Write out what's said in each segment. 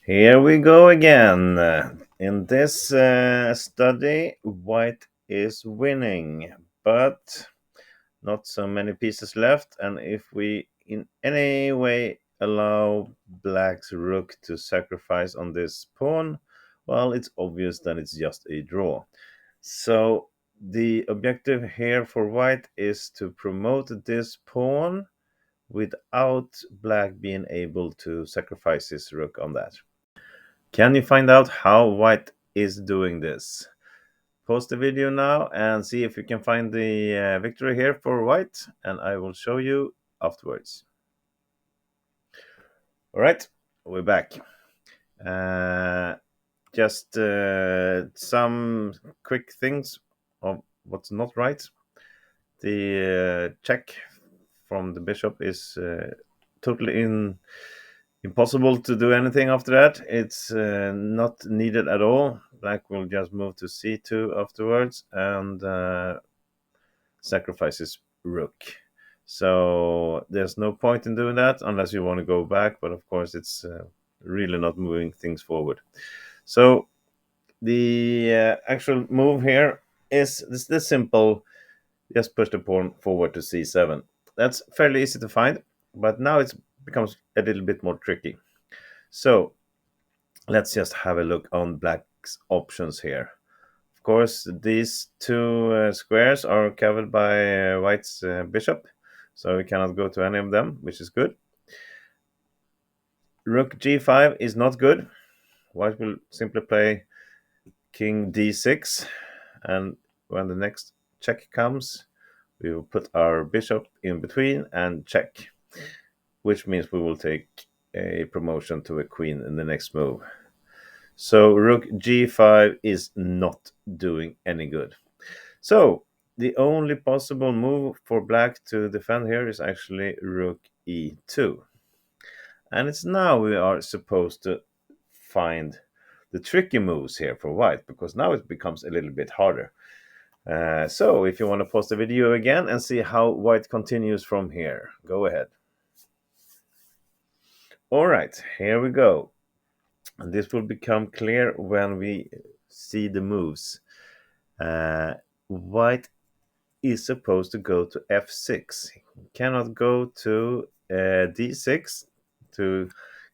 Here we go again. In this study, white is winning, but not so many pieces left. And if we in any way allow black's rook to sacrifice on this pawn, well, it's obvious that it's just a draw. So the objective here for white is to promote this pawn without black being able to sacrifice his rook on that. Can you find out how white is doing this? Pause the video now and see if you can find the victory here for white, and I will show you afterwards. All right, we're back. Just some quick things of what's not right. The check from the bishop is totally impossible to do anything after that. It's not needed at all. Black will just move to c2 afterwards and sacrifices rook. So there's no point in doing that unless you want to go back, but of course it's really not moving things forward. So the actual move here is this simple. Just push the pawn forward to c7. That's fairly easy to find, but now it becomes a little bit more tricky. So let's just have a look on black's options here. Of course, these two squares are covered by white's bishop, so we cannot go to any of them, which is good. Rook g5 is not good. White will simply play king d6, and when the next check comes, we will put our bishop in between and check, which means we will take a promotion to a queen in the next move. So rook g5 is not doing any good. So the only possible move for black to defend here is actually rook e2. And it's now we are supposed to find the tricky moves here for white, because now it becomes a little bit harder. So if you want to pause the video again and see how white continues from here, go ahead. All right, here we go. And this will become clear when we see the moves. White is supposed to go to f6. He cannot go to d6 to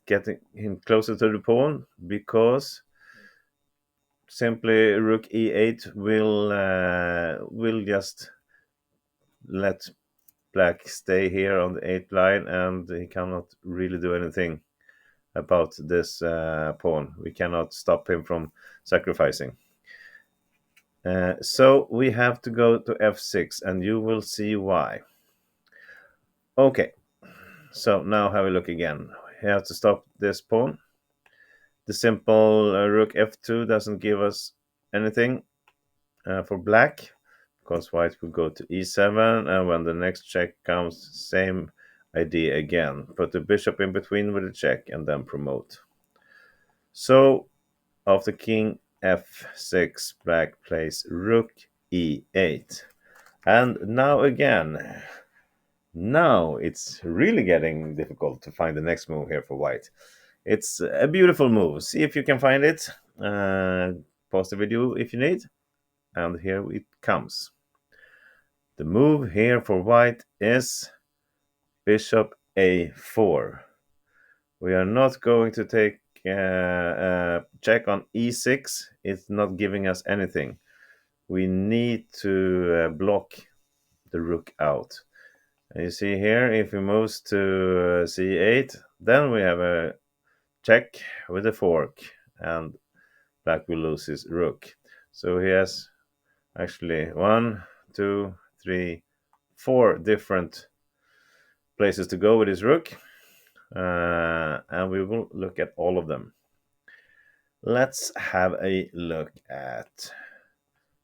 get him closer to the pawn, because simply rook e8 will just let black stay here on the 8th line, and he cannot really do anything about this pawn. We cannot stop him from sacrificing. So we have to go to f6, and you will see why. Okay, so now have a look again. We have to stop this pawn. The simple rook f2 doesn't give us anything for black, because white will go to e7, and when the next check comes, same idea again. Put the bishop in between with a check and then promote. So after king f6, black plays rook e8. And now again, now it's really getting difficult to find the next move here for white. It's a beautiful move. See if you can find it. Pause the video if you need. And here it comes. The move here for white is bishop a4. We are not going to take check on e6. It's not giving us anything. We need to block the rook out. And you see here, if he moves to c8, then we have a check with a fork, and black will lose his rook. So he has actually 1, 2, 3, 4 different places to go with his rook, and we will look at all of them. Let's have a look at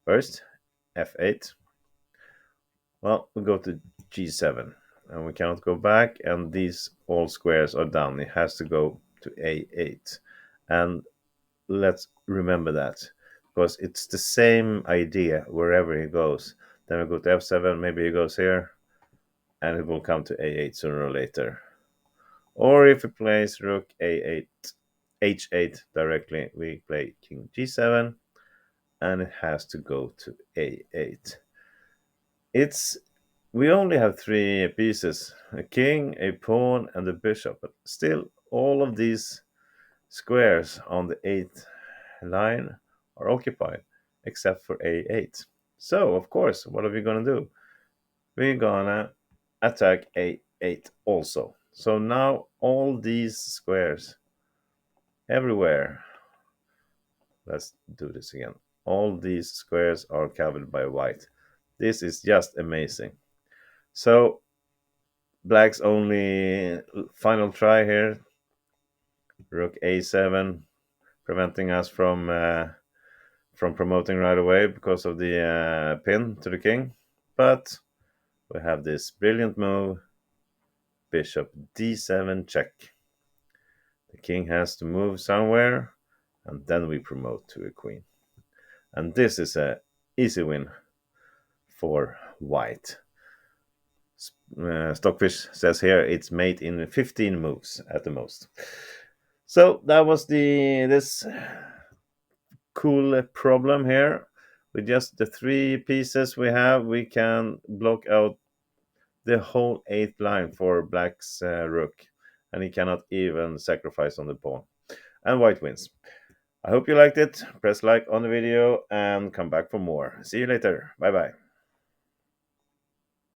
first f8. Well, we go to g7, and we cannot go back, and these all squares are done. It has to go to a8, and let's remember that, because it's the same idea wherever he goes. Then we go to f7, maybe he goes here, and it will come to a8 sooner or later. Or if he plays rook a8, h8 directly. We play king g7, and it has to go to a8. It's we only have three pieces: a king, a pawn, and a bishop. But still, all of these squares on the eighth line are occupied, except for a8. So, of course, what are we gonna do? We're gonna attack a8 also. So now all these squares everywhere. Let's do this again. All these squares are covered by white. This is just amazing. So black's only final try here. Rook a7, preventing us from promoting right away because of the pin to the king. But we have this brilliant move, bishop d7 check. The king has to move somewhere, and then we promote to a queen. And this is a easy win for white. Stockfish says here it's made in 15 moves at the most. So that was this cool problem here. With just the three pieces we have, we can block out the whole eighth line for black's rook, and he cannot even sacrifice on the pawn. And white wins. I hope you liked it. Press like on the video and come back for more. See you later. Bye bye.